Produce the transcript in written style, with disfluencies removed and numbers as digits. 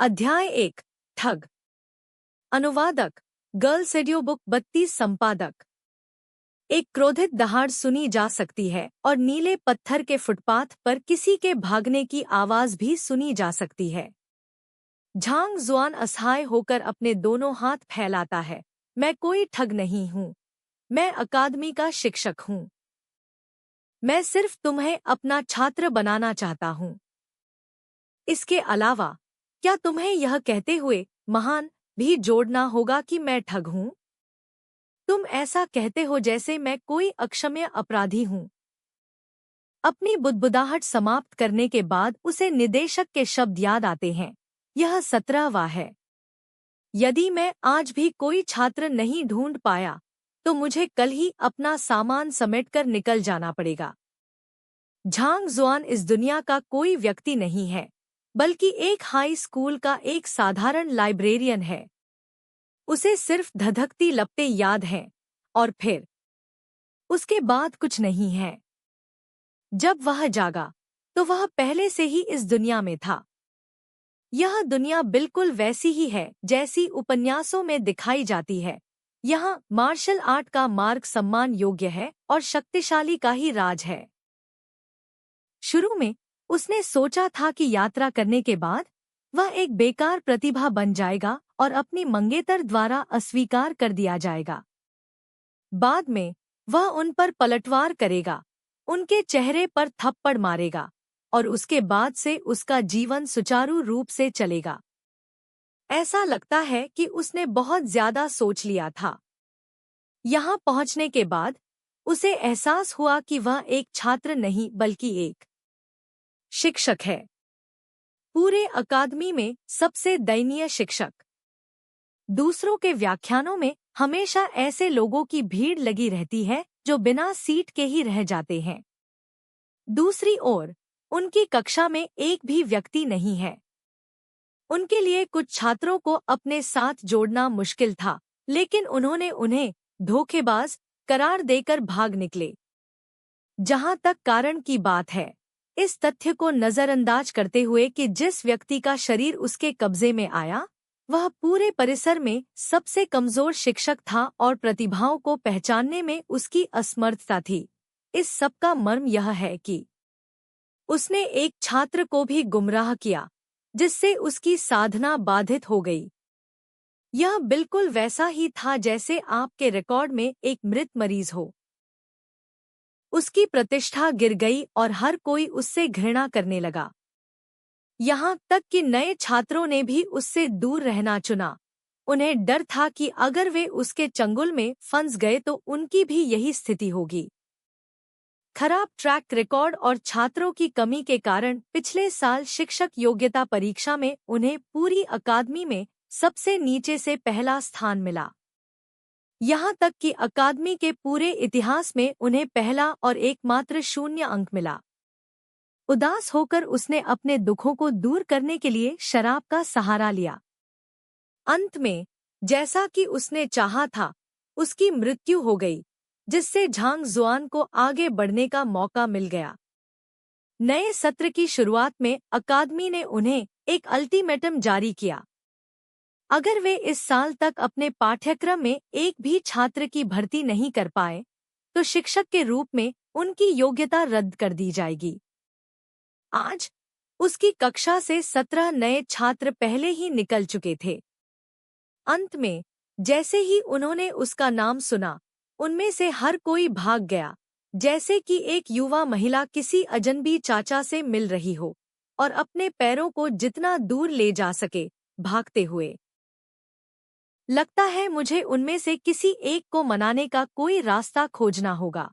अध्याय 1 ठग। अनुवादक गर्ल्स एडियो बुक 32। संपादक। एक क्रोधित दहाड़ सुनी जा सकती है और नीले पत्थर के फुटपाथ पर किसी के भागने की आवाज भी सुनी जा सकती है। झांग जुआन असहाय होकर अपने दोनों हाथ फैलाता है। मैं कोई ठग नहीं हूँ। मैं अकादमी का शिक्षक हूँ। मैं सिर्फ तुम्हें अपना छात्र बनाना चाहता हूँ। इसके अलावा क्या तुम्हें यह कहते हुए महान भी जोड़ना होगा कि मैं ठग हूँ? तुम ऐसा कहते हो जैसे मैं कोई अक्षम्य अपराधी हूँ। अपनी बुदबुदाहट समाप्त करने के बाद उसे निदेशक के शब्द याद आते हैं। यह 17वां है। यदि मैं आज भी कोई छात्र नहीं ढूंढ पाया तो मुझे कल ही अपना सामान समेटकर निकल जाना पड़ेगा। झांग जुआन इस दुनिया का कोई व्यक्ति नहीं है, बल्कि एक हाई स्कूल का एक साधारण लाइब्रेरियन है। उसे सिर्फ धधकती लपटें याद हैं और फिर उसके बाद कुछ नहीं है। जब वह जागा तो वह पहले से ही इस दुनिया में था। यह दुनिया बिल्कुल वैसी ही है जैसी उपन्यासों में दिखाई जाती है। यहाँ मार्शल आर्ट का मार्ग सम्मान योग्य है और शक्तिशाली का ही राज है। शुरू में उसने सोचा था कि यात्रा करने के बाद वह एक बेकार प्रतिभा बन जाएगा और अपनी मंगेतर द्वारा अस्वीकार कर दिया जाएगा। बाद में वह उन पर पलटवार करेगा, उनके चेहरे पर थप्पड़ मारेगा और उसके बाद से उसका जीवन सुचारू रूप से चलेगा। ऐसा लगता है कि उसने बहुत ज्यादा सोच लिया था। यहाँ पहुँचने के बाद उसे एहसास हुआ कि वह एक छात्र नहीं बल्कि एक शिक्षक है। पूरे अकादमी में सबसे दयनीय शिक्षक। दूसरों के व्याख्यानों में हमेशा ऐसे लोगों की भीड़ लगी रहती है जो बिना सीट के ही रह जाते हैं। दूसरी ओर उनकी कक्षा में एक भी व्यक्ति नहीं है। उनके लिए कुछ छात्रों को अपने साथ जोड़ना मुश्किल था, लेकिन उन्होंने उन्हें धोखेबाज करार देकर भाग निकले। जहां तक कारण की बात है, इस तथ्य को नजरअंदाज करते हुए कि जिस व्यक्ति का शरीर उसके कब्जे में आया वह पूरे परिसर में सबसे कमजोर शिक्षक था और प्रतिभाओं को पहचानने में उसकी असमर्थता थी, इस सब का मर्म यह है कि उसने एक छात्र को भी गुमराह किया, जिससे उसकी साधना बाधित हो गई। यह बिल्कुल वैसा ही था जैसे आपके रिकॉर्ड में एक मृत मरीज हो। उसकी प्रतिष्ठा गिर गई और हर कोई उससे घृणा करने लगा। यहाँ तक कि नए छात्रों ने भी उससे दूर रहना चुना। उन्हें डर था कि अगर वे उसके चंगुल में फंस गए तो उनकी भी यही स्थिति होगी। खराब ट्रैक रिकॉर्ड और छात्रों की कमी के कारण पिछले साल शिक्षक योग्यता परीक्षा में उन्हें पूरी अकादमी में सबसे नीचे से पहला स्थान मिला। यहाँ तक कि अकादमी के पूरे इतिहास में उन्हें पहला और एकमात्र 0 अंक मिला। उदास होकर उसने अपने दुखों को दूर करने के लिए शराब का सहारा लिया। अंत में जैसा कि उसने चाहा था, उसकी मृत्यु हो गई, जिससे झांग जुआन को आगे बढ़ने का मौका मिल गया। नए सत्र की शुरुआत में अकादमी ने उन्हें एक अल्टीमेटम जारी किया। अगर वे इस साल तक अपने पाठ्यक्रम में एक भी छात्र की भर्ती नहीं कर पाए तो शिक्षक के रूप में उनकी योग्यता रद्द कर दी जाएगी। आज उसकी कक्षा से 17 नए छात्र पहले ही निकल चुके थे। अंत में जैसे ही उन्होंने उसका नाम सुना, उनमें से हर कोई भाग गया, जैसे कि एक युवा महिला किसी अजनबी चाचा से मिल रही हो और अपने पैरों को जितना दूर ले जा सके भागते हुए। लगता है मुझे उनमें से किसी एक को मनाने का कोई रास्ता खोजना होगा।